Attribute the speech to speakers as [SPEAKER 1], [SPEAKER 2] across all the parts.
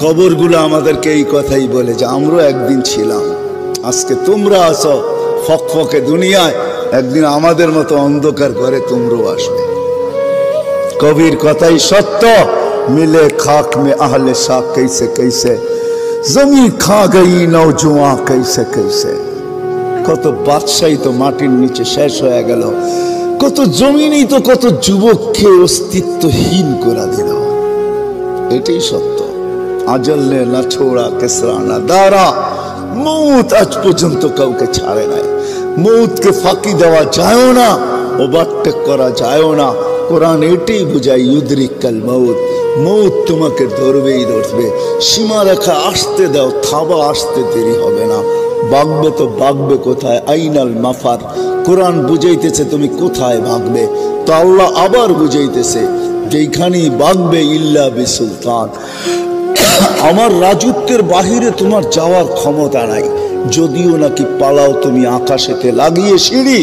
[SPEAKER 1] কবরগুলো আমাদেরকে এই কথাই বলে যে আমরা একদিন ছিলাম, আজকে তোমরা আসো ফকফকে দুনিয়ায়, একদিন আমাদের মতো অন্ধকার করে তোমরাও আসবে। কবির কথাই সত্য, মিলে খাক মে আহলে শাহ कैसे कैसे জমি খা গই নওজোয়ান कैसे कैसे। কত বাদশাহী তো মাটির নিচে শেষ হয়ে গেল, কত জমিনই তো কত যুবককে অস্তিত্বহীন করে দিল। এটাই সত্য। আজল নে না ছোড়া কেসরা না দারা, মৌত আজ পর্যন্ত কাউকে ছাড়ে নাই। মৌতকে ফাঁকি দেওয়া যায় না, ওভারটেক করা যায় না। কোরআন এটাই বুঝায় ইউদরিকাল মৌত, মৌত তোমাকে ধরবেই ধরবে। সীমা রেখা আসতে দাও, থাবা আসতে দেরি হবে না। ভাগবে তো ভাগবে কোথায়, আইনাল মাফার। কোরআন বুঝাইতেছে তুমি কোথায় ভাগবে, তো আল্লাহ আবার বুঝাইতেছে যেখানেই ভাগবে ইল্লা বিসুলতান, আমার রাজত্বের বাহিরে তোমার যাওয়ার ক্ষমতা নাই। যদিও নাকি পালাও তুমি আকাশেতে লাগিয়ে সিঁড়ি,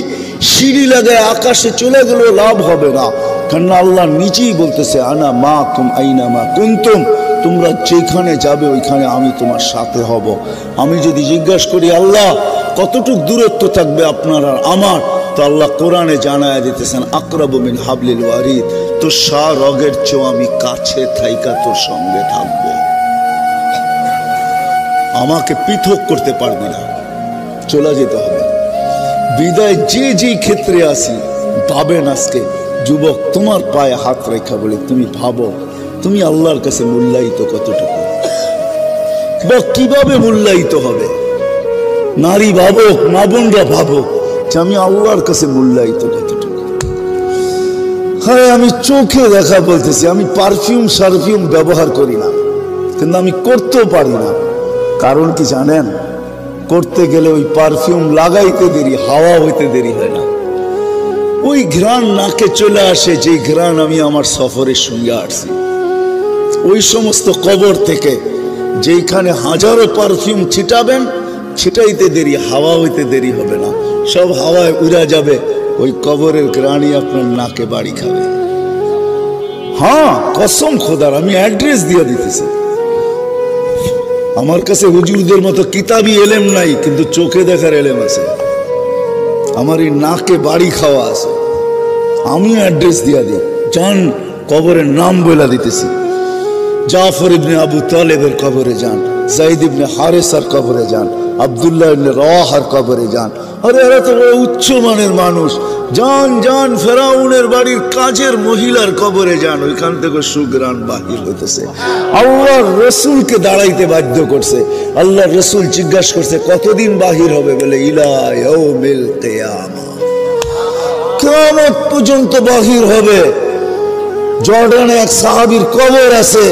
[SPEAKER 1] সিঁড়ি লাগায় আকাশে চলে গেলেও লাভ হবে না, কারণ আল্লাহ নিজেই বলতেছে আনা মা কুম আইনা মা কুনতুম, তোমরা যেখানে যাবে ওইখানে আমি তোমার সাথে হব। আমি যদি জিজ্ঞাসা করি আল্লাহ কতটুক দূরত্ব থাকবে আপনার আর আমার, তো আল্লাহ কোরআনে জানায় দিতেছেন আকরাবু মিন হাবলিল ওয়ারিদ, তো শাহ রগের চেয়েও আমি কাছে থাইকা তোর সঙ্গে থাকবো। আমাকে পৃথক করতে পারবি না, চলে যেতে হবে। বিদায় যে যেই ক্ষেত্রে আসি ভাবেন, আজকে যুবক তোমার পায়ে হাত রেখা বলে তুমি ভাবো তুমি আল্লাহর কাছে মূল্যায়িত কতটুকু, বা কিভাবে মূল্যায়িত হবে। নারী ভাবুক, মা বোনরা ভাবুক যে আমি আল্লাহর কাছে মূল্যায়িত কতটুকু। হ্যাঁ, আমি চোখে দেখা বলতেছি, আমি পারফিউম সারফিউম ব্যবহার করি না, কিন্তু আমি করতেও পারি না। কারণ কি জানেন, করতে গেলে ওই পারফিউম লাগাইতে দেরি, হাওয়া হইতে দেরি হয় না। ওই ঘ্রাণ নাকে চলে আসে, যে ঘ্রাণ আমি আমার সফরের সঙ্গে আসছি। ওই সমস্ত কবর থেকে যেখানে হাজারো পারফিউম ছিটাবেন, ছিটাইতে দেরি, হাওয়া হইতে দেরি হবে না, সব হাওয়ায় উড়া যাবে, ওই কবরের ঘ্রাণই আপনার নাকে বাড়ি খাবে। হ্যাঁ, কসম খোদার, আমি অ্যাড্রেস দিয়ে দিতেছি। আমার কাছে হুজুরদের মতো কিতাবি এলেম নাই, কিন্তু চোখে দেখার এলেম আছে। আমার এই নাকে বাড়ি খাওয়া আছে, আমি অ্যাড্রেস দিয়া দিই। যান, কবরের নাম বলে দিতেছি। জাফর ইবনে আবু তালেবের কবরে যান, যায়েদ ইবনে হারেসার কবরে যান, আব্দুল্লাহ ইবনে রাওয়াহার কবরে যান। আরে এরা তো বড় উচ্চমানের মানুষ। যান যান, ফেরাউনের বাড়ির কাজের মহিলার কবরে যান, ওইখান থেকে সুগ্রাণ বাহির হইতেছে। আল্লাহর রসুলকে দাঁড়াইতে বাধ্য করছে। আল্লাহর রসুল জিজ্ঞাসা করছে কতদিন বাহির হবে, বলে ইলা ইয়াউমিল কিয়ামা, কিয়ামত পর্যন্ত বাহির হবে। জর্ডানে এক সাহাবীর কবর আছে,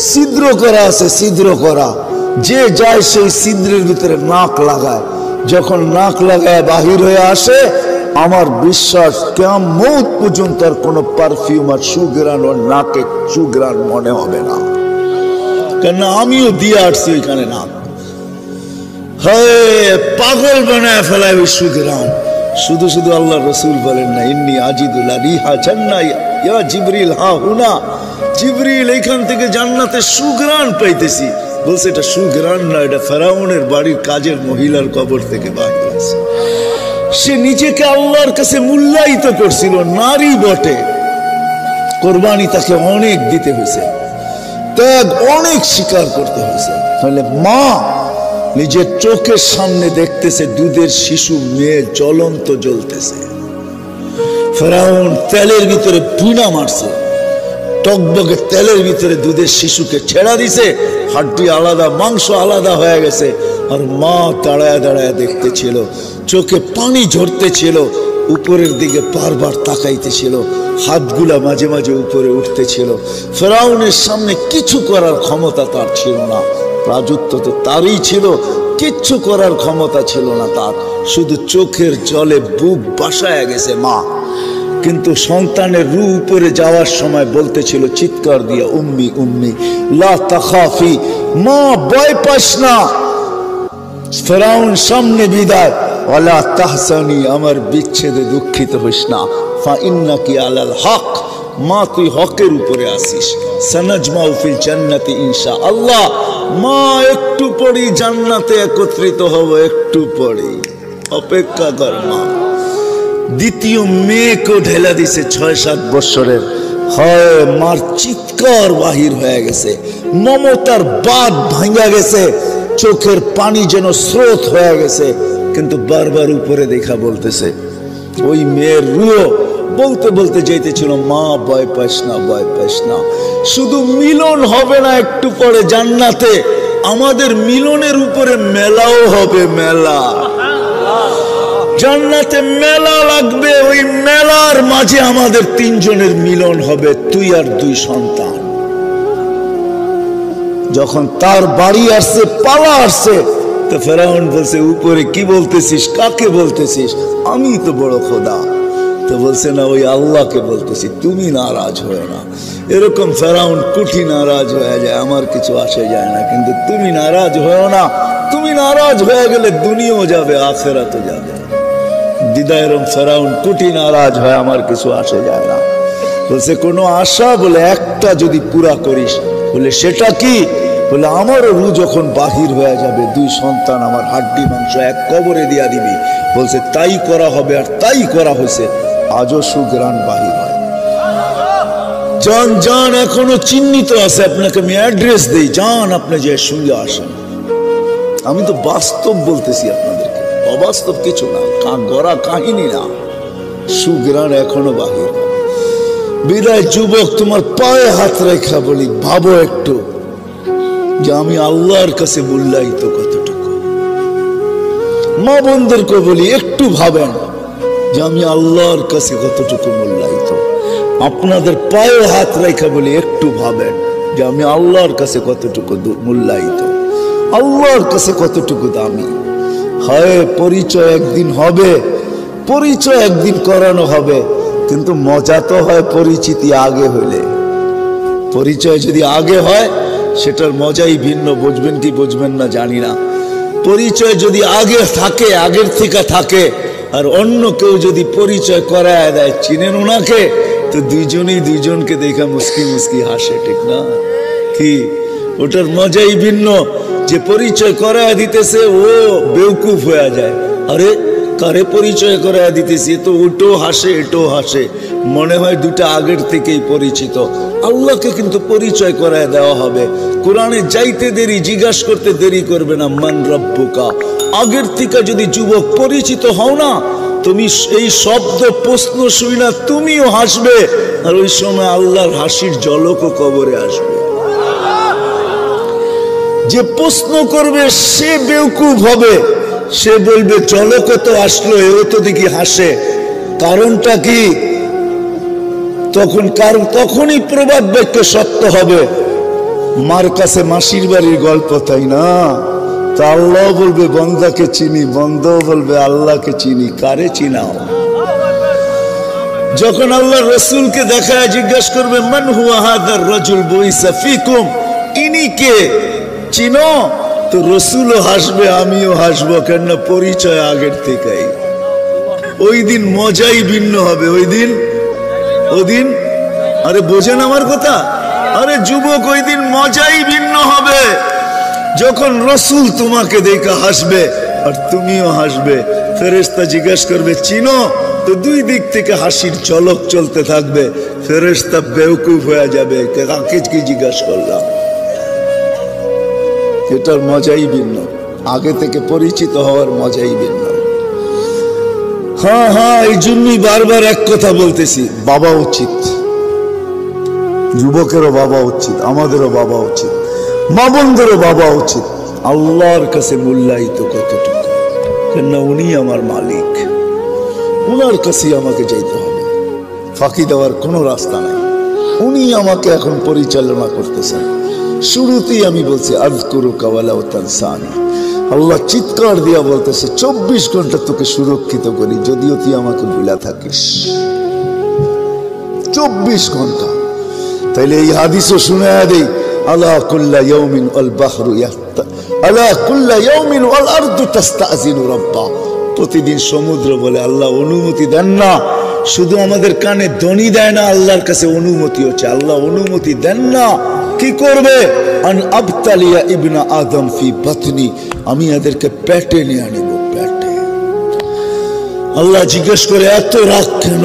[SPEAKER 1] ছিদ্র করা আছে, ছিদ্র করা। যে যায় সেই ছিদ্রের ভিতরে নাক লাগায়, যখন নাক লাগায় বাহির হয়ে আসে, আমার বিশ্বাস কিয়ামত পর্যন্ত আর কোনো পারফিউম আর সুগ্রাণ ওর নাকে সুগ্রাণ মনে হবে না, কেন আমিও দিয়ে আসছি ওইখানে নাক। হ্যাঁ, পাগল বানায় ফেলায় ওই সুগ্রাণ। শুধু শুধু আল্লাহ রসুল বলেন না ইন্নী আজিদুল্লাহ রিহা জান্নাহ ইয়া জিবরিল হা হুনা, জিবরিল এইখান থেকে জান্নাতের সুগ্রাণ পাইতেছি। বলছে এটা সুগ্রাণ না, এটা ফেরাউনের বাড়ির কাজের মহিলার কবর থেকে বাহির আছে। সে নিজেকে আল্লাহর কাছে মূল্যায়িত করছিল, নারী বটে। কোরবানি তাকে অনেক দিতে হয়েছে, ত্যাগ অনেক স্বীকার করতে হয়েছে। তাহলে মা নিজের চোখের সামনে দেখতেছে দুধের শিশু মেয়ে জ্বলন্ত জ্বলতেছে। ফেরাউন তেলের ভিতরে পুনা মারছে, টকবকে তেলের ভিতরে দুধের শিশুকে ছেড়া দিছে, হাড্ডি আলাদা, মাংস আলাদা হয়ে গেছে। আর মা দাঁড়ায় দাঁড়ায় দেখতেছিল, চোখে পানি ঝরতেছিল, উপরের দিকে বারবার তাকাইতেছিল, হাতগুলা মাঝে মাঝে উপরে উঠতেছিল। ফেরাউনের সামনে কিছু করার ক্ষমতা তার ছিল না, রাজত্ব তো তারই ছিল, কিচ্ছু করার ক্ষমতা ছিল না তার, শুধু চোখের জলে বুক বাসায় গেছে মা। কিন্তু সন্তানের রূহ উপরে যাওয়ার সময় বলতেছিল চিৎকার দিয়ে, উম্মি উম্মি লা তাখাফি, মা ভয় পাস না, ফেরাউন সামনে বিদায়, ওয়ালা তাহসানি, আমার বিচ্ছেদে দুঃখিত হইস না, ফা ইন্নাকি আলাল হক, মা তুই হকের উপরে আসিস, সানাজমাউ ফিল জান্নাতি ইনশাআল্লাহ। মা একটু পরেই জান্নাতে একত্রিত হব, একটু পরেই, অপেক্ষা কর মা। দ্বিতীয় মেয়েকেও ঢেলা দিছে 6-7 বছরের। হয় মার চিৎকার বাহির হয়ে গেছে, মমতার বাঁধ ভাঙা গেছে, চোখের পানি যেন স্রোত হয়ে গেছে, কিন্তু বারবার উপরে দেখা বলতেছে। ওই মেয়ের রুহ বলতে বলতে যাইতেছিল, মা ভয় পাস না, ভয় পাস না, শুধু মিলন হবে না একটু পরে জান্নাতে, আমাদের মিলনের উপরে মেলাও হবে, মেলা। জান্নাতে মেলা লাগবে, ওই মেলার মাঝে আমাদের 3 জনের মিলন হবে, তুই আর 2 সন্তান। যখন তার বাড়ি আসছে, পালা আসছে, তো ফেরাউন বলছে, উপরে কি বলতেছিস, কাকে বলতেছিস? আমি তো বড় খোদা। তো বলছে, না, ওই আল্লাহকে বলতেছি, তুমি নারাজ হয়ে না। এরকম ফেরাউন কুঠি নারাজ হয়ে যায়, আমার কিছু আসে যায় না, কিন্তু তুমি নারাজ হয়েও না। তুমি নারাজ হয়ে গেলে দুনিয়াও যাবে, আখিরাতও যাবে। দিদায়রম ফেরাউন কুঠি নারাজ হয়, আমার কিছু আসে যায় না। বলছে, কোনো আশা? বলে, একটা যদি পুরা করিস। বলে, সেটা কি? বলে, আমারও রু যখন বাহির হয়ে যাবে, 2 সন্তান আমার হাড্ডি মাংস এক কবরে দিয়া দিবি। বলছে, তাই করা হবে, আর তাই করা হয়েছে। আজও সুগ্রাণ বাহির হয়। যান যান, এখনো চিহ্নিত আছে, আপনাকে আমি অ্যাড্রেস দেই, যান আপনি যে শুনে আসেন। আমি তো বাস্তব বলতেছি আপনাদেরকে, অবাস্তব কিছু না, গড়া কাহিনী না। সুগ্রাণ এখনো বাহির হয়। বিদায় যুবক, তোমার পায়ে হাত রেখা বলি, ভাবো একটু যে আমি আল্লাহর কাছে মূল্যায়িত কতটুকু। মা বোনদেরকে বলি, একটু ভাবেন যে আমি আল্লাহর কাছে কতটুকু মূল্যায়িত। আপনাদের পায়ে হাত রেখা বলি, একটু ভাবেন যে আমি আল্লাহর কাছে কতটুকু মূল্যায়িত, আল্লাহর কাছে কতটুকু দামি। হয় পরিচয় একদিন হবে, পরিচয় একদিন করানো হবে, কিন্তু মজা তো হয় পরিচিতি আগে হইলে। পরিচয় যদি আগে হয়, সেটার মজাই ভিন্ন। বুঝবেন কি বুঝবেন না জানি না। পরিচয় যদি আগে থাকে, আগের থেকে থাকে, আর অন্য কেউ যদি পরিচয় করায় দেয়, চিনেন ওনাকে, তো দুইজনেই দুইজনকে দেখা মুস্কি মুস্কি হাসে, ঠিক না? কি ওটার মজাই ভিন্ন। যে পরিচয় করায় দিতেছে, ও বেউকুফ হয়ে যায়। আরে কারে পরিচয় করায় দিতেছি, তো ওটাও হাসে, এটাও হাসে, মনে হয় দুটা আগের থেকেই পরিচিত। আল্লাহকে কিন্তু পরিচয় করায় দেওয়া হবে। কোরআনে যাইতে দেরি, জিজ্ঞাসা করতে দেরি করবে না, মান রব্বুকা। আগের থেকে যদি যুবক পরিচিত হও না, তুমি এই শব্দ প্রশ্ন শুই না, তুমিও হাসবে, আর ওই সময় আল্লাহর হাসির ঝলকও কবরে আসবে। যে প্রশ্ন করবে সে বেউকুফ হবে, সে বলবে ঝলক তো আসলো, এও তো দেখি হাসে, কারণটা কি? তখনই প্রবাদ বাক্য সত্য হবে। মার কাছে মাসির বাড়ির গল্প, তাই না? তা আল্লাহ বলবে বন্দাকে চিনি, বন্দাও বলবে আল্লাহকে চিনি। কারে চিনাও? যখন আল্লাহ রসুলকে দেখায় জিজ্ঞাসা করবে, মান হুয়া হাদার রাজুল বুইসা ফিকুম, ইনি কে, চিনো? তো রসুলও হাসবে, আমিও হাসবো, কেন পরিচয় আগের থেকেই। ওই দিন মজাই ভিন্ন হবে। ওই দিন আরে বোঝেন আমার কথা? আরে যুবক, ওই দিন মজাই ভিন্ন হবে, যখন রসুল তোমাকে দেখে হাসবে আর তুমিও হাসবে। ফেরেশতা জিজ্ঞাসা করবে, চিনো? তো দুই দিক থেকে হাসির ঝলক চলতে থাকবে। ফেরেশতা বেউকুফ হয়ে যাবে, কাকে কি জিজ্ঞাসা করলাম। এটার মজাই ভিন্ন, আগে থেকে পরিচিত হওয়ার মজাই ভিন্ন। হ্যাঁ হ্যাঁ, এই জন্যই বারবার এক কথা বলতেছি, বাবা উচিত, যুবকেরও বাবা উচিত, আমাদেরও বাবা উচিত, মা বোনদেরও বাবা উচিত। আল্লাহর কাছে মূল্যায়িত কতটুকু, কেননা উনি আমার মালিক, উনার কাছেই আমাকে যাইতে হবে, ফাঁকি দেওয়ার কোনো রাস্তা নাই। উনি আমাকে এখন পরিচালনা করতেছেন। শুরুতেই আমি বলছি, আযকুরুকা ওয়ালা তানসানি। আল্লাহ চিৎকার দিয়া বলতেছে, 24 ঘন্টা তোকে সুরক্ষিত করি, যদিও তুই আমাকে ভুলা থাকিস। 24 ঘন্টা। তাইলে এই হাদিসও শুনে দেই, আলা কুল্লা ইয়াউমিন ওয়াল বাহরু আলা কুল্লা ইয়াউমিন ওয়াল আরদু তাস্তাযিনু রাব্বা। প্রতিদিন সমুদ্র বলে, আল্লাহ অনুমতি দেন না, শুধু আমাদের কানে ধ্বনি দেয় না, আল্লাহর কাছে অনুমতি হচ্ছে। আল্লাহ অনুমতি দেন না, কি করবে? আন আবতালিয়া ইবনা আদম ফি বাতনি, আমি এদেরকে পেটে নিয়ে আনিব, পেটে। আল্লাহ জিজ্ঞেস করে এত রাগ কেন?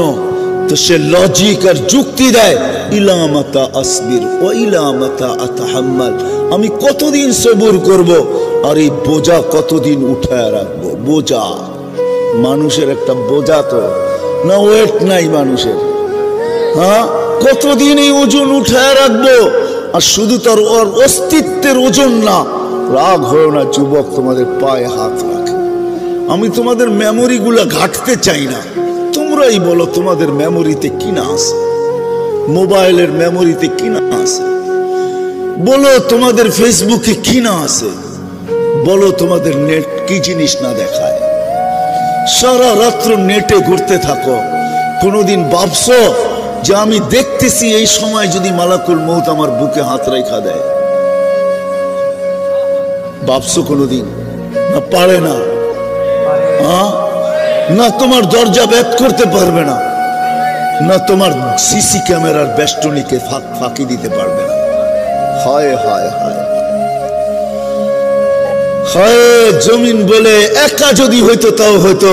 [SPEAKER 1] তো সে লজিক আর যুক্তি দেয়, ইলামাতা আসবির ও ইলামাতা আতাহাম্মাল, আমি কতদিন সবুর করব, আর এই বোঝা কতদিন উঠায় রাখবো? বোঝা, মানুষের একটা বোঝা তো না, ওয়েট নাই মানুষের। হ্যাঁ, কতদিন এই ওজন উঠায় রাখবো? আর শুধু তার ওর অস্তিত্বের ওজন না। রাগ হয় না যুবক, তোমাদের পায়ে হাত রাখে। আমি তোমাদের মেমোরি গুলা ঘাটতে চাই না, তোমরাই বলো তোমাদের মেমোরিতে কি না আছে, মোবাইলের মেমোরিতে কি না আছে, বলো তোমাদের ফেসবুকে কি না আছে, বলো তোমাদের নেট কি জিনিস না দেখায়। সারা রাত্র নেটে ঘুরতে থাকো, কোনোদিন ভাবছো যে আমি দেখতেছি এই সময় যদি মালাকুল মউত আমার বুকে হাত রেখা দেয়? ভাবছো কোনোদিন? না, পারে না। না তোমার দরজা ভেদ করতে পারবে না, না তোমার সিসি ক্যামেরার বেষ্টনীকে ফাঁকি দিতে পারবে না। হায় হায় হায় হায়, জমিন বলে একা যদি হইতো তাও হইতো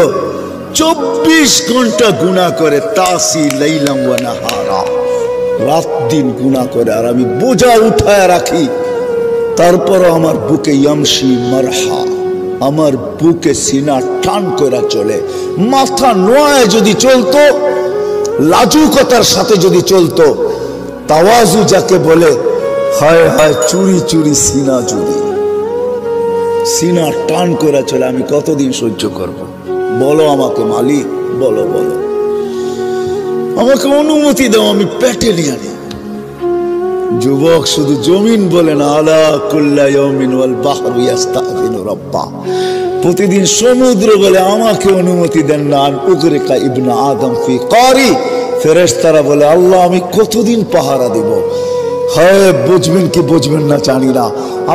[SPEAKER 1] 24 ঘন্টা গুনাহ করে, তাসি লাইলাম ওয়া নাহারা, রাত দিন গুনাহ করে, আর আমি বোঝা উঠায় রাখি। তারপরও আমার বুকে ইয়ামশি মারহা, আমার বুকে সিনা টান করে চলে। মাথা নোয়ায় যদি চলতো, লাজুকতার সাথে যদি চলতো, তাওয়াজু যাকে বলে, হায় হায় চুরি চুরি সিনা চুরি, সিনা টান করে চলে। আমি কতদিন সহ্য করব? বলো আমাকে মালিক, বলো বলো, আমাকে অনুমতি দাও, আমি পেটে নিয়ে আনি। যুবক শুধু জমিন বলে না, আলা কুল্লা ইয়াউমিন ওয়াল বাহরু ইস্তাযিনু রাব্বা, প্রতিদিন সমুদ্র বলে আমাকে অনুমতি দেন না। আন উগরিকা ইবনা আদম ফি কারি, ফেরেশতারা বলে আল্লাহ আমি কতদিন পাহারা দিব? হ্যাঁ, বুঝবেন কি বুঝবেন না জানি না,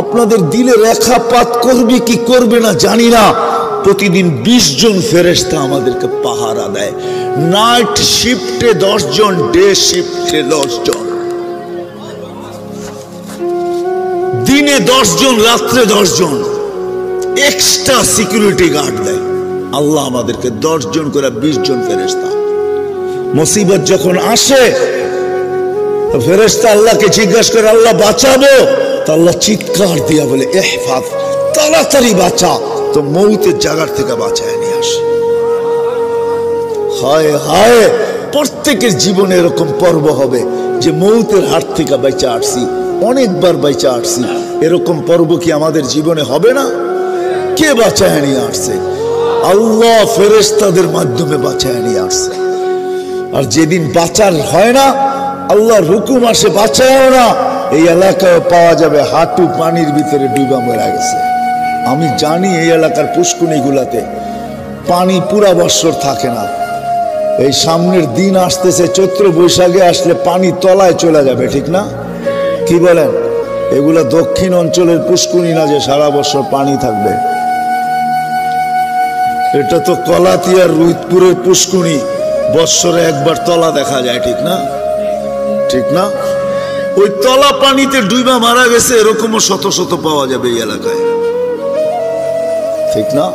[SPEAKER 1] আপনাদের দিলে রেখাপাত করবে কি করবে না জানি না। প্রতিদিন 20 জন ফেরেশতা আমাদেরকে পাহারা দেয়। নাইট শিফটে 10 জন, ডে শিফটে 10 জন, দিনে 10 জন, রাত্রে 10 জন, এক্সট্রা সিকিউরিটি গার্ড দেয় আল্লাহ আমাদেরকে। 10 জন করে 20 জন ফেরেশতা। মুসিবত যখন আসে, ফেরেশতা আল্লাহকে জিজ্ঞাসা করে আল্লাহ বাঁচাবো? তো আল্লাহ চিৎকার দিয়া বলে ইহফাজ, তাড়াতাড়ি বাঁচা, তো মৌতের জায়গার থেকে বাঁচায় নিয়ে আসে। হায় হায়, প্রত্যেকের জীবনে এরকম পর্ব হবে যে মৌতের হাত থেকে বেঁচে আসছি, অনেকবার বেঁচে আসছি। এরকম পর্ব কি আমাদের জীবনে হবে না? কে বাঁচায় নিয়ে আসছে? আল্লাহ ফেরেশতাদের মাধ্যমে বাঁচায় নিয়ে আসছে। আর যেদিন বাঁচার হয় না, আল্লাহর হুকুম আসে বাঁচায়ও না, এই এলাকায় পাওয়া যাবে হাঁটু পানির ভিতরে ডুবা মারা গেছে। আমি জানি এই এলাকার পুষ্কুনি গুলাতে পানি পুরা বৎসর থাকে না। এই সামনের দিন আসতেছে, চৈত্র বৈশাখে আসলে পানি তলায় চলে যাবে, ঠিক না? কি বলেন? এগুলা দক্ষিণ অঞ্চলের পুষ্কুনি না যে সারা বছর পানি থাকবে। এটা তো কলাতিয়ার রুইতপুরের পুষ্কুনি, বৎসরে একবার তলা দেখা যায়, ঠিক না? ঠিক না? ওই তলা পানিতে ডুবা মারা গেছে এরকমও শত শত পাওয়া যাবে এই এলাকায়, ঠিক না?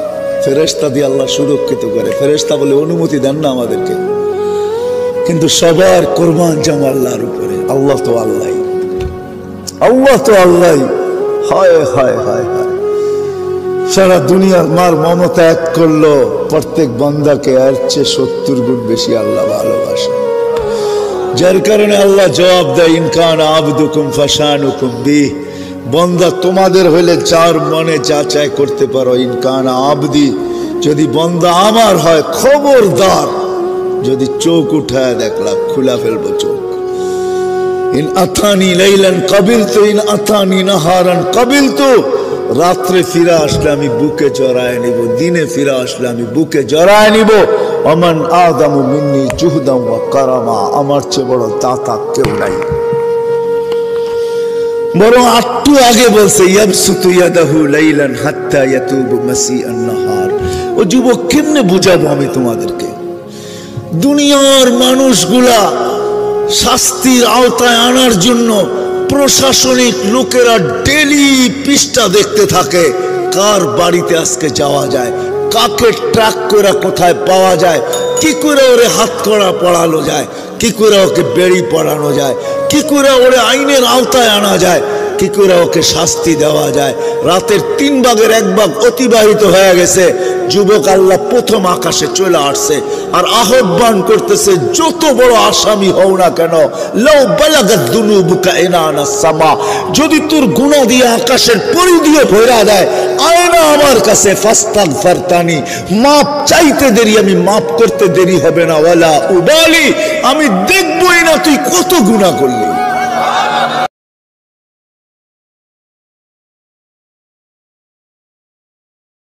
[SPEAKER 1] ফেরেশতা দিয়ে আল্লাহ সুরক্ষিত করে। ফেরেশতা বলে অনুমতি দেন না আমাদেরকে, কিন্তু সবার কোরবান জামা আল্লাহর উপরে। আল্লাহ তো আল্লাহ, আল্লাহ তো আল্লাহ। হায় হায় হায় হায়, সারা দুনিয়ার মার মমতা এক করলো, প্রত্যেক বান্দাকে এর চেয়ে 70 গুণ বেশি আল্লাহ ভালোবাসে। যার কারণে আল্লাহ জবাব দেয়, ইনকান আবদুকুম ফাশানুকুম বিহ, বন্দা তোমাদের হইলে যার মনে যা চায় করতে পারো। ইনকান আবদি, যদি বন্দা আমার হয়, খবরদার যদি চোখ উঠায় দেখলাম খুলা ফেলবো চোখ। ইন আতানি লাইলান কাবিলতু, ইন আতানি নাহারান কাবিলতু, রাত্রে ফিরে আসলে আমি বুকে জড়ায় নিব, দিনে ফিরে আসলে আমি বুকে জড়ায় নিব। ওমান আদামু মিন্নি জুহদাম ওয়া কারামা, আমার চেয়ে বড় দাতা কেউ নাই। বরং একটু আগে বলছে ইয়াবসুতু ইয়াদাহু লাইলান হাত্তা ইয়াতুবু মাসিআন নাহার। ও যুবক, কেমনে বুঝাবো আমি তোমাদেরকে? দুনিয়ার মানুষগুলা শাস্তির আওতায় আনার জন্য প্রশাসনিক লোকেরা ডেলি পৃষ্ঠা দেখতে থাকে কার বাড়িতে আজকে যাওয়া যায়, কাকে ট্র্যাক করে কোথায় পাওয়া যায়, কি করে ওরে হাত করা পড়ানো যায়, কি করে ওকে বেড়ি পড়ানো যায়, কি করে ওরে আইনের আওতায় আনা যায়, কি করে ওকে শাস্তি দেওয়া যায়। রাতের 3 ভাগের 1 ভাগ অতিবাহিত হয়ে গেছে, যুবক আল্লাহ প্রথম আকাশে চলে আসছে আর আহ্বান করতেছে, যত বড় আসামি হও না কেন, লাউ বালাগাত দুনুবুকা ইনানাস সামা, যদি তোর গুনাহ দিয়ে আকাশের পরিধিও ভরা দেয়, আয় না আমার কাছে, ফাস্তাগফারতানি, মাপ চাইতে দেরি, আমি মাপ করতে দেরি হবে না, ওয়ালা উবালি, আমি দেখবই না তুই কত গুনাহ করলি।